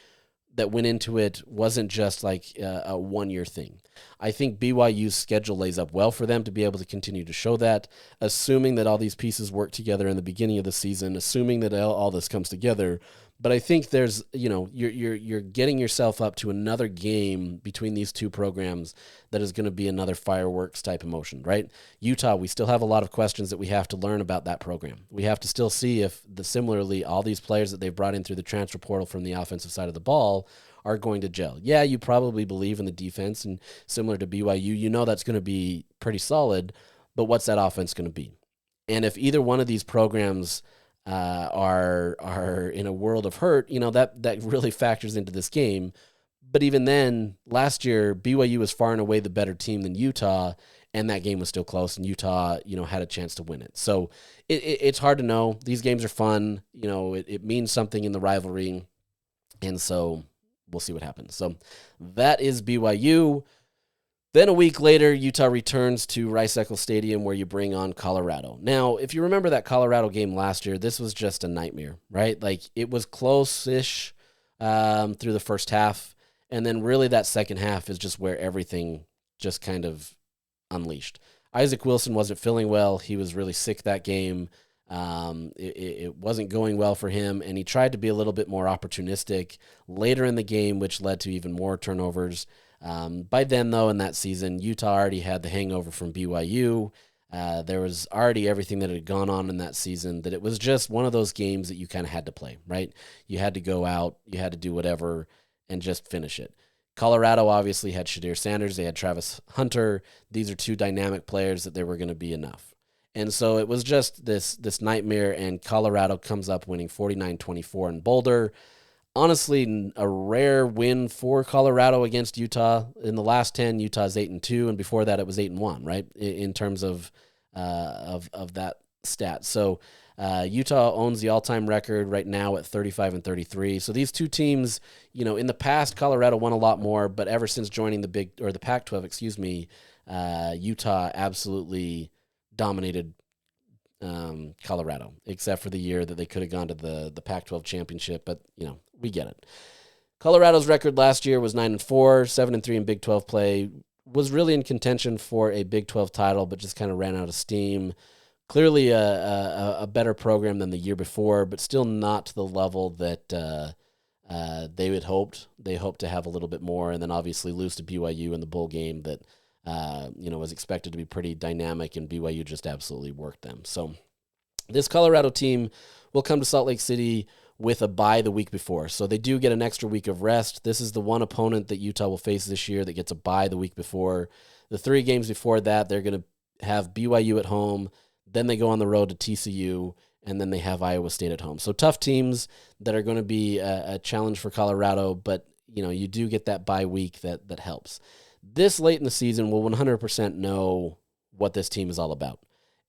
that went into it wasn't just like a one-year thing. I think BYU's schedule lays up well for them to be able to continue to show that, assuming that all these pieces work together in the beginning of the season, assuming that all this comes together. But I think there's, you're getting yourself up to another game between these two programs that is going to be another fireworks type emotion, right? Utah, we still have a lot of questions that we have to learn about that program. We have to still see if similarly all these players that they've brought in through the transfer portal from the offensive side of the ball are going to gel. Yeah, you probably believe in the defense, and similar to BYU, that's going to be pretty solid, but what's that offense going to be? And if either one of these programs are in a world of hurt, that really factors into this game. But even then, last year, BYU was far and away the better team than Utah, and that game was still close, and Utah, had a chance to win it. So it's hard to know. These games are fun. It means something in the rivalry, and so we'll see what happens. So that is BYU. Then a week later, Utah returns to Rice-Eccles Stadium, where you bring on Colorado. Now, if you remember that Colorado game last year, this was just a nightmare, right? Like, it was close-ish through the first half, and then really that second half is just where everything just kind of unleashed. Isaac Wilson wasn't feeling well. He was really sick that game. It wasn't going well for him, and he tried to be a little bit more opportunistic later in the game, which led to even more turnovers. By then, though, in that season, Utah already had the hangover from BYU. There was already everything that had gone on in that season, that it was just one of those games that you kind of had to play, right? You had to go out, you had to do whatever, and just finish it. Colorado obviously had Shadir Sanders. They had Travis Hunter. These are two dynamic players that they were going to be enough. And so it was just this nightmare, and Colorado comes up winning 49-24 in Boulder. Honestly, a rare win for Colorado against Utah. In the last 10, Utah's 8-2, and before that, it was 8-1, right? In terms of that stat. So Utah owns the all-time record right now at 35-33. So these two teams, in the past, Colorado won a lot more, but ever since joining the Pac-12, Utah absolutely dominated Colorado, except for the year that they could have gone to the Pac-12 championship, but we get it. Colorado's record last year was 9-4, 7-3 in Big 12 play, was really in contention for a Big 12 title, but just kind of ran out of steam. Clearly a better program than the year before, but still not to the level that they had hoped. They hoped to have a little bit more, and then obviously lose to BYU in the bowl game that was expected to be pretty dynamic, and BYU just absolutely worked them. So this Colorado team will come to Salt Lake City with a bye the week before. So they do get an extra week of rest. This is the one opponent that Utah will face this year that gets a bye the week before. The 3 games before that, they're going to have BYU at home, then they go on the road to TCU, and then they have Iowa State at home. So tough teams that are going to be a challenge for Colorado, but you do get that bye week that helps. This late in the season, we'll 100% know what this team is all about.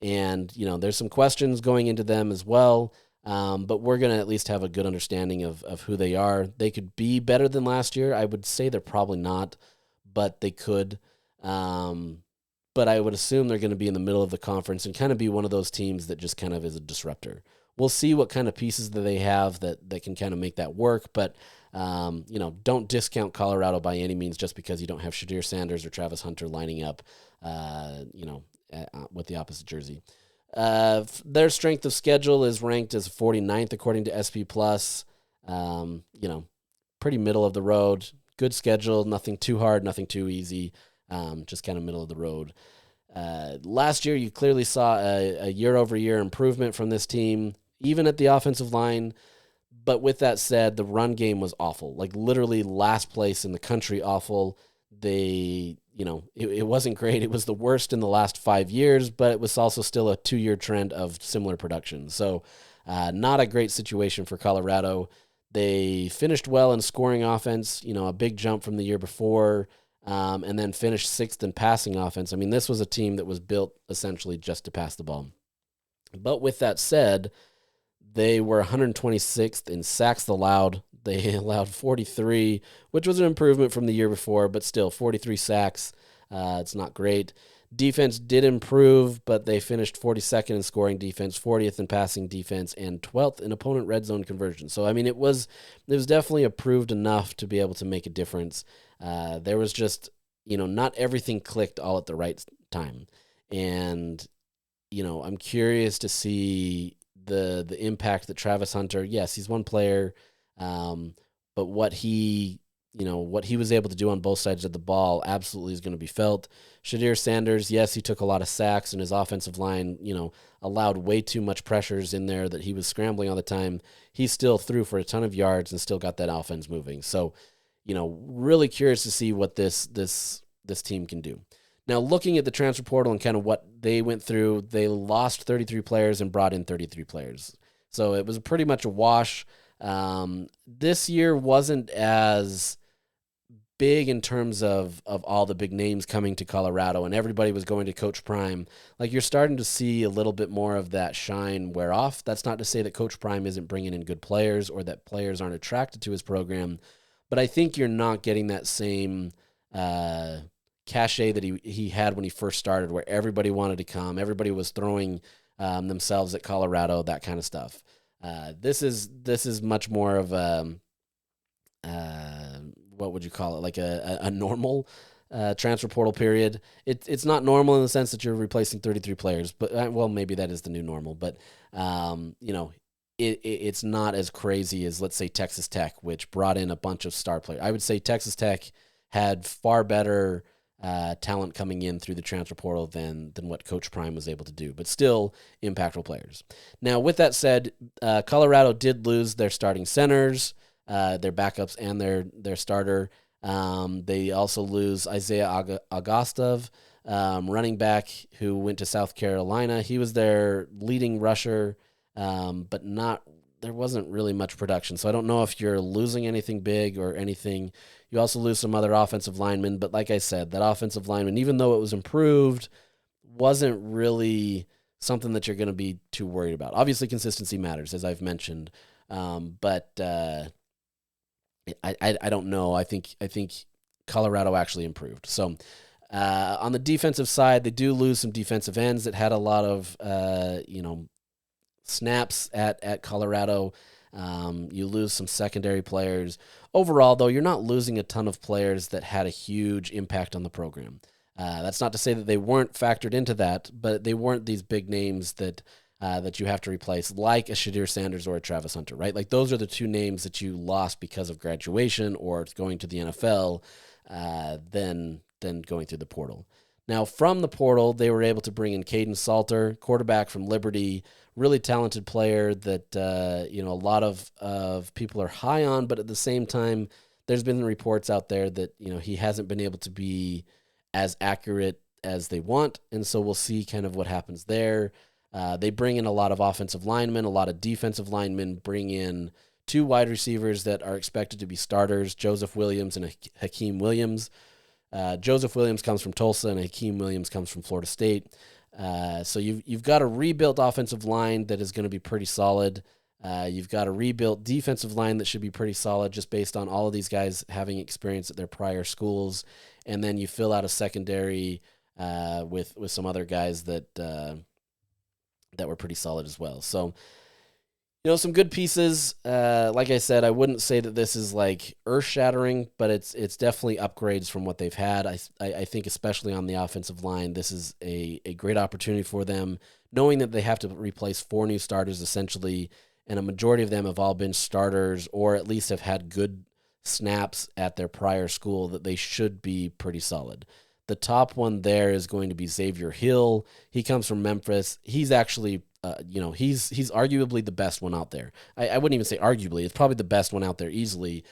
And, there's some questions going into them as well, but we're going to at least have a good understanding of who they are. They could be better than last year. I would say they're probably not, but they could. But I would assume they're going to be in the middle of the conference and kind of be one of those teams that just kind of is a disruptor. We'll see what kind of pieces that they have that can kind of make that work, but don't discount Colorado by any means just because you don't have Shadir Sanders or Travis Hunter lining up, with the opposite jersey. Their strength of schedule is ranked as 49th according to SP+. Pretty middle of the road. Good schedule, nothing too hard, nothing too easy, just kind of middle of the road. Last year, you clearly saw a year-over-year improvement from this team, even at the offensive line. But with that said, the run game was awful, like literally last place in the country awful. It wasn't great. It was the worst in the last 5 years, but it was also still a 2-year trend of similar production. So Not a great situation for Colorado. They finished well in scoring offense, a big jump from the year before, and then finished 6th in passing offense. I mean, this was a team that was built essentially just to pass the ball. But with that said, they were 126th in sacks allowed. They allowed 43, which was an improvement from the year before, but still 43 sacks. It's not great. Defense did improve, but they finished 42nd in scoring defense, 40th in passing defense, and 12th in opponent red zone conversion. So, I mean, it was definitely improved enough to be able to make a difference. There was just, not everything clicked all at the right time. And, I'm curious to see the impact that Travis Hunter, yes, he's one player, but what he was able to do on both sides of the ball absolutely is going to be felt. Shadir Sanders, yes, he took a lot of sacks, and his offensive line, allowed way too much pressures in there that he was scrambling all the time. He still threw for a ton of yards and still got that offense moving. So, really curious to see what this team can do. Now, looking at the transfer portal and kind of what they went through, they lost 33 players and brought in 33 players. So it was pretty much a wash. This year wasn't as big in terms of all the big names coming to Colorado, and everybody was going to Coach Prime. Like, you're starting to see a little bit more of that shine wear off. That's not to say that Coach Prime isn't bringing in good players or that players aren't attracted to his program, but I think you're not getting that same cachet that he had when he first started, where everybody wanted to come, everybody was throwing themselves at Colorado, that kind of stuff. This is much more of what would you call it? Like a normal transfer portal period. It's not normal in the sense that you're replacing 33 players, but well, maybe that is the new normal. But it's not as crazy as, let's say, Texas Tech, which brought in a bunch of star players. I would say Texas Tech had far better talent coming in through the transfer portal than what Coach Prime was able to do, but still impactful players. Now, with that said, Colorado did lose their starting centers, their backups, and their starter. They also lose Isaiah Augustov, running back, who went to South Carolina. He was their leading rusher, but there wasn't really much production. So I don't know if you're losing anything big or anything. You also lose some other offensive linemen, but like I said, that offensive lineman, even though it was improved, wasn't really something that you're going to be too worried about. Obviously, consistency matters, as I've mentioned, but I don't know. I think Colorado actually improved. So on the defensive side, they do lose some defensive ends that had a lot of snaps at Colorado. You lose some secondary players. Overall, though, you're not losing a ton of players that had a huge impact on the program. That's not to say that they weren't factored into that, but they weren't these big names that you have to replace, like a Shadir Sanders or a Travis Hunter, right? Like, those are the two names that you lost because of graduation or going to the NFL, than going through the portal. Now, from the portal, they were able to bring in Caden Salter, quarterback from Liberty, really talented player that a lot of people are high on, but at the same time, there's been reports out there that he hasn't been able to be as accurate as they want, and so we'll see kind of what happens there. They bring in a lot of offensive linemen, a lot of defensive linemen, bring in 2 wide receivers that are expected to be starters, Joseph Williams and Hakeem Williams. Joseph Williams comes from Tulsa, and Hakeem Williams comes from Florida State. So you've got a rebuilt offensive line that is going to be pretty solid. You've got a rebuilt defensive line that should be pretty solid, just based on all of these guys having experience at their prior schools. And then you fill out a secondary with some other guys that were pretty solid as well. So, some good pieces. Like I said, I wouldn't say that this is like earth-shattering, but it's definitely upgrades from what they've had. I think especially on the offensive line, this is a great opportunity for them, knowing that they have to replace 4 new starters essentially, and a majority of them have all been starters or at least have had good snaps at their prior school, that they should be pretty solid. The top one there is going to be Xavier Hill. He comes from Memphis. He's actually he's arguably the best one out there. I wouldn't even say arguably. It's probably the best one out there easily.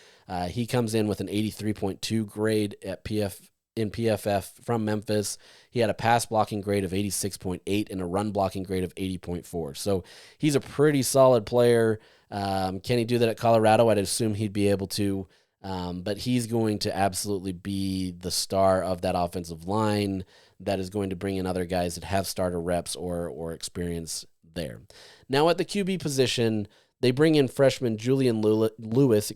He comes in with an 83.2 grade at in PFF from Memphis. He had a pass blocking grade of 86.8 and a run blocking grade of 80.4. So he's a pretty solid player. Can he do that at Colorado? I'd assume he'd be able to. But he's going to absolutely be the star of that offensive line that is going to bring in other guys that have starter reps or experience there. Now at the QB position, they bring in freshman Julian Lewis, a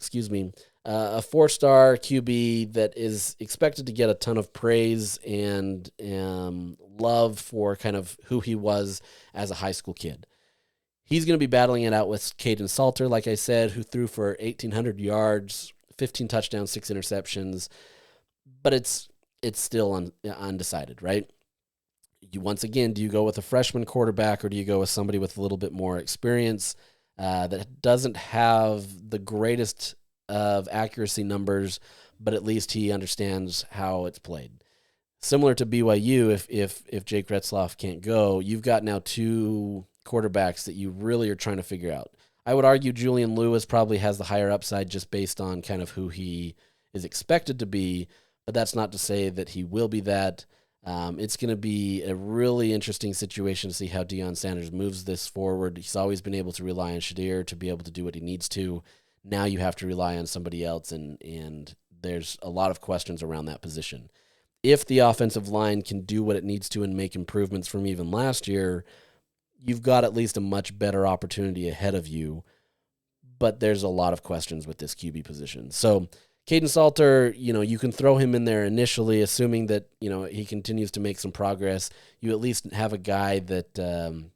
4-star QB that is expected to get a ton of praise and love for kind of who he was as a high school kid. He's going to be battling it out with Caden Salter, like I said, who threw for 1,800 yards, 15 touchdowns, 6 interceptions, but it's still undecided, right? Once again, do you go with a freshman quarterback or do you go with somebody with a little bit more experience that doesn't have the greatest of accuracy numbers, but at least he understands how it's played? Similar to BYU, if Jake Retzloff can't go, you've got now 2 quarterbacks that you really are trying to figure out. I would argue Julian Lewis probably has the higher upside just based on kind of who he is expected to be, but that's not to say that he will be that. It's going to be a really interesting situation to see how Deion Sanders moves this forward. He's always been able to rely on Shadir to be able to do what he needs to. Now you have to rely on somebody else, and there's a lot of questions around that position. If the offensive line can do what it needs to and make improvements from even last year, you've got at least a much better opportunity ahead of you, but there's a lot of questions with this QB position. So Caden Salter, you can throw him in there initially, assuming that, he continues to make some progress. You at least have a guy that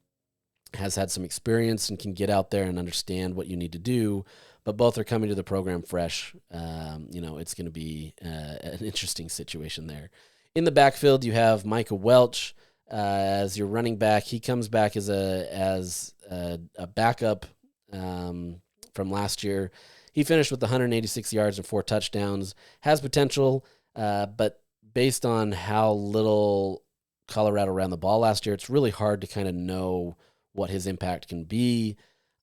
has had some experience and can get out there and understand what you need to do, but both are coming to the program fresh. It's going to be an interesting situation there. In the backfield, you have Micah Welch as your running back. He comes back as a backup from last year. He finished with 186 yards and 4 touchdowns. Has potential, but based on how little Colorado ran the ball last year, it's really hard to kind of know what his impact can be.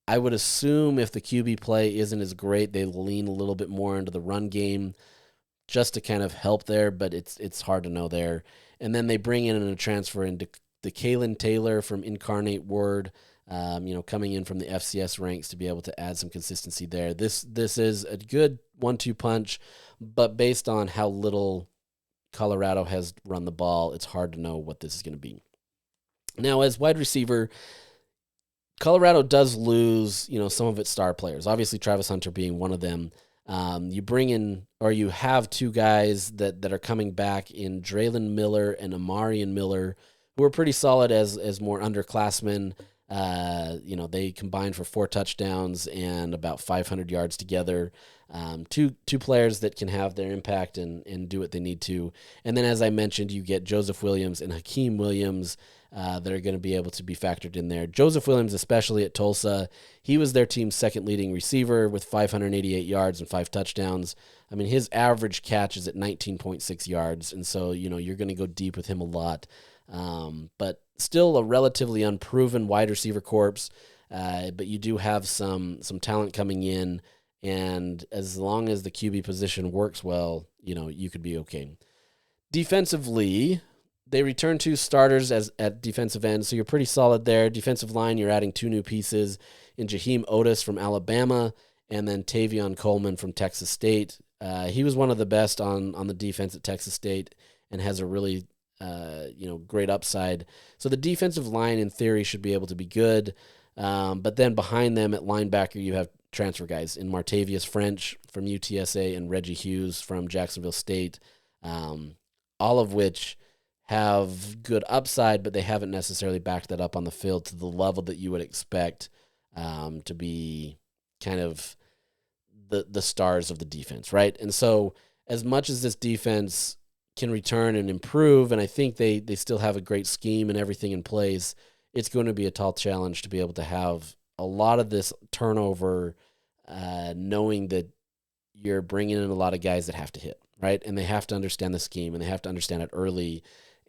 I would assume if the QB play isn't as great, they lean a little bit more into the run game just to kind of help there, but it's hard to know there. And then they bring in a transfer into the Kalen Taylor from Incarnate Word, coming in from the FCS ranks to be able to add some consistency there. This is a good 1-2 punch, but based on how little Colorado has run the ball, it's hard to know what this is going to be. Now, as wide receiver, Colorado does lose, some of its star players. Obviously, Travis Hunter being one of them. You have 2 guys that are coming back in Draylon Miller and Amarian Miller, who are pretty solid as more underclassmen. They combined for 4 touchdowns and about 500 yards together. Two players that can have their impact and do what they need to. And then, as I mentioned, you get Joseph Williams and Hakeem Williams that are going to be able to be factored in there. Joseph Williams, especially at Tulsa, he was their team's second leading receiver with 588 yards and 5 touchdowns. I mean, his average catch is at 19.6 yards, and so, you're going to go deep with him a lot. But still a relatively unproven wide receiver corps, but you do have some talent coming in, and as long as the QB position works well, you could be okay. Defensively, they return 2 starters at defensive end, so you're pretty solid there. Defensive line, you're adding 2 new pieces in Jaheim Otis from Alabama and then Tavion Coleman from Texas State. He was one of the best on the defense at Texas State and has a really great upside. So the defensive line, in theory, should be able to be good. But then behind them at linebacker, you have transfer guys in Martavius French from UTSA and Reggie Hughes from Jacksonville State, all of which have good upside, but they haven't necessarily backed that up on the field to the level that you would expect to be kind of the stars of the defense, right? And so as much as this defense can return and improve, and I think they still have a great scheme and everything in place, it's going to be a tall challenge to be able to have a lot of this turnover, knowing that you're bringing in a lot of guys that have to hit, right? And they have to understand the scheme, and they have to understand it early,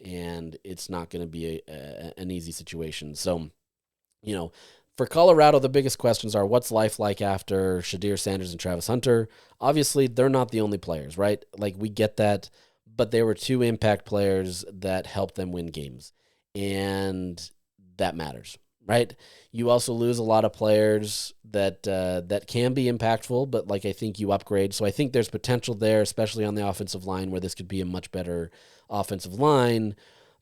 and it's not going to be an easy situation. So, for Colorado, the biggest questions are what's life like after Shadir Sanders and Travis Hunter? Obviously, they're not the only players, right? Like, we get that. but they were two impact players that helped them win games. And that matters, right? You also lose a lot of players that that can be impactful, but like I think you upgrade. So I think there's potential there, especially on the offensive line, where this could be a much better offensive line.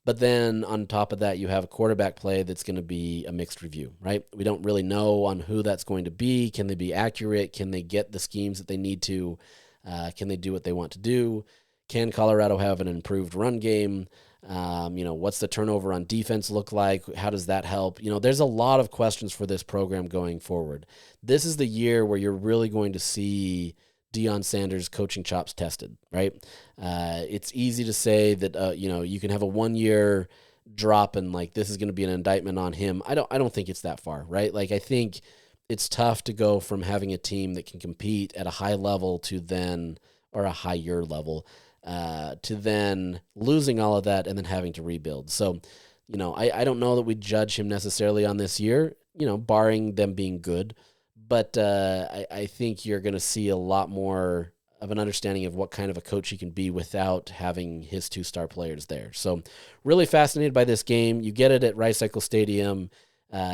But then on top of that, you have a quarterback play that's going to be a mixed review, right? We don't really know on who that's going to be. Can they be accurate? Can they get the schemes that they need to? Can they do what they want to do? Can Colorado have an improved run game? What's the turnover on defense look like? How does that help? There's a lot of questions for this program going forward. This is the year where you're really going to see Deion Sanders' coaching chops tested, right? It's easy to say that, you can have a 1 year drop and like this is going to be an indictment on him. I don't think it's that far, right? Like I think it's tough to go from having a team that can compete at a high level or a higher level, to then losing all of that and then having to rebuild. So, I don't know that we judge him necessarily on this year, barring them being good. But I think you're going to see a lot more of an understanding of what kind of a coach he can be without having his two-star players there. So really fascinated by this game. You get it at Rice Cycle Stadium,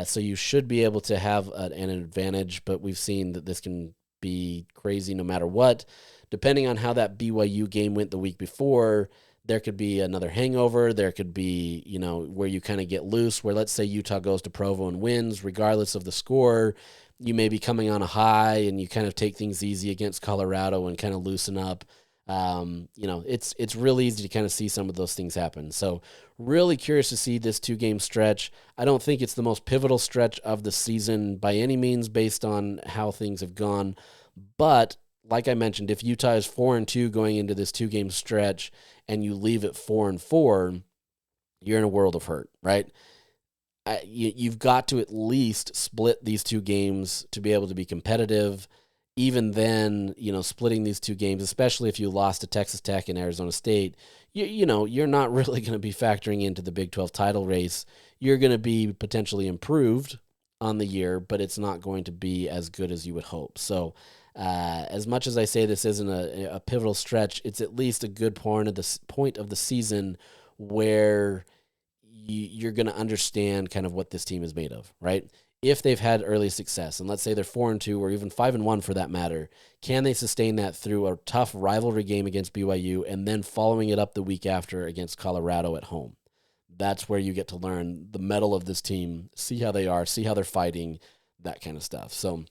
so you should be able to have an advantage, but we've seen that this can be crazy no matter what. Depending on how that BYU game went the week before, there could be another hangover. There could be, where you kind of get loose, where let's say Utah goes to Provo and wins, regardless of the score. You may be coming on a high and you kind of take things easy against Colorado and kind of loosen up. It's real easy to kind of see some of those things happen. So really curious to see this 2-game stretch. I don't think it's the most pivotal stretch of the season by any means based on how things have gone. But like I mentioned, if Utah is 4-2 going into this 2-game stretch and you leave it 4-4, you're in a world of hurt, right? You've got to at least split these 2 games to be able to be competitive. Even then, splitting these 2 games, especially if you lost to Texas Tech and Arizona State, you're not really going to be factoring into the Big 12 title race. You're going to be potentially improved on the year, but it's not going to be as good as you would hope. So as much as I say this isn't a pivotal stretch, it's at least a good point of the season where you're going to understand kind of what this team is made of, right? If they've had early success, and let's say they're 4-2 or even 5-1 for that matter, can they sustain that through a tough rivalry game against BYU and then following it up the week after against Colorado at home? That's where you get to learn the mettle of this team, see how they are, see how they're fighting, that kind of stuff. So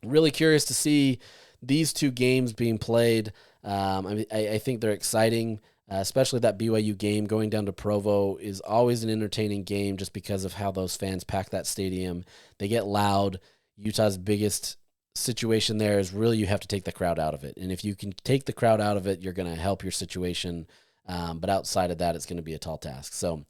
really curious to see these 2 games being played. I think they're exciting. Especially that BYU game going down to Provo is always an entertaining game just because of how those fans pack that stadium. They get loud. Utah's biggest situation there is really you have to take the crowd out of it. And if you can take the crowd out of it, you're going to help your situation. But outside of that, it's going to be a tall task. So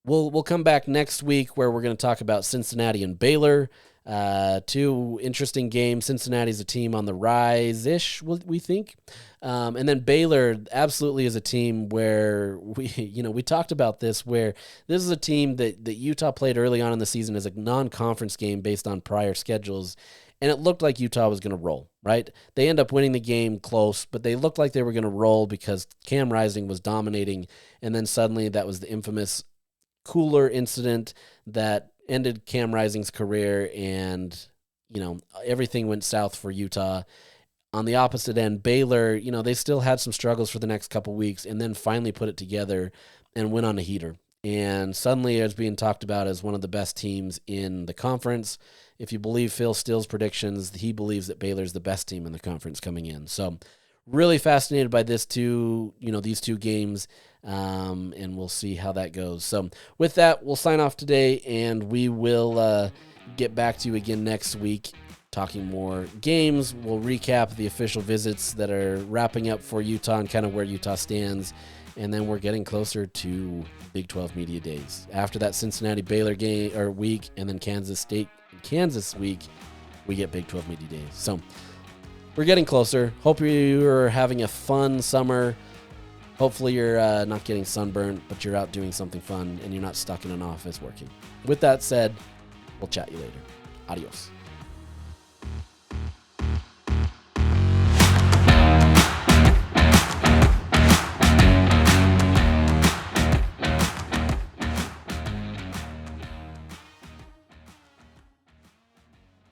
we'll come back next week where we're going to talk about Cincinnati and Baylor. 2 interesting games. Cincinnati's a team on the rise-ish, we think. And then Baylor absolutely is a team where we talked about this, where this is a team that Utah played early on in the season as a non-conference game based on prior schedules. And it looked like Utah was going to roll, right? They end up winning the game close, but they looked like they were going to roll because Cam Rising was dominating. And then suddenly that was the infamous Cooler incident that ended Cam Rising's career, and everything went south for Utah. On the opposite end, Baylor, they still had some struggles for the next couple weeks and then finally put it together and went on a heater. And suddenly it's being talked about as one of the best teams in the conference. If you believe Phil Steele's predictions, he believes that Baylor's the best team in the conference coming in. So really fascinated by these 2 games. And we'll see how that goes. So with that, we'll sign off today, and we will get back to you again next week talking more games. We'll recap the official visits that are wrapping up for Utah and kind of where Utah stands, and then we're getting closer to Big 12 Media Days. After that Cincinnati Baylor game or week, and then Kansas State Kansas week, we get Big 12 Media Days. So we're getting closer. Hope you're having a fun summer. Hopefully you're not getting sunburned, but you're out doing something fun and you're not stuck in an office working. With that said, we'll chat you later. Adios.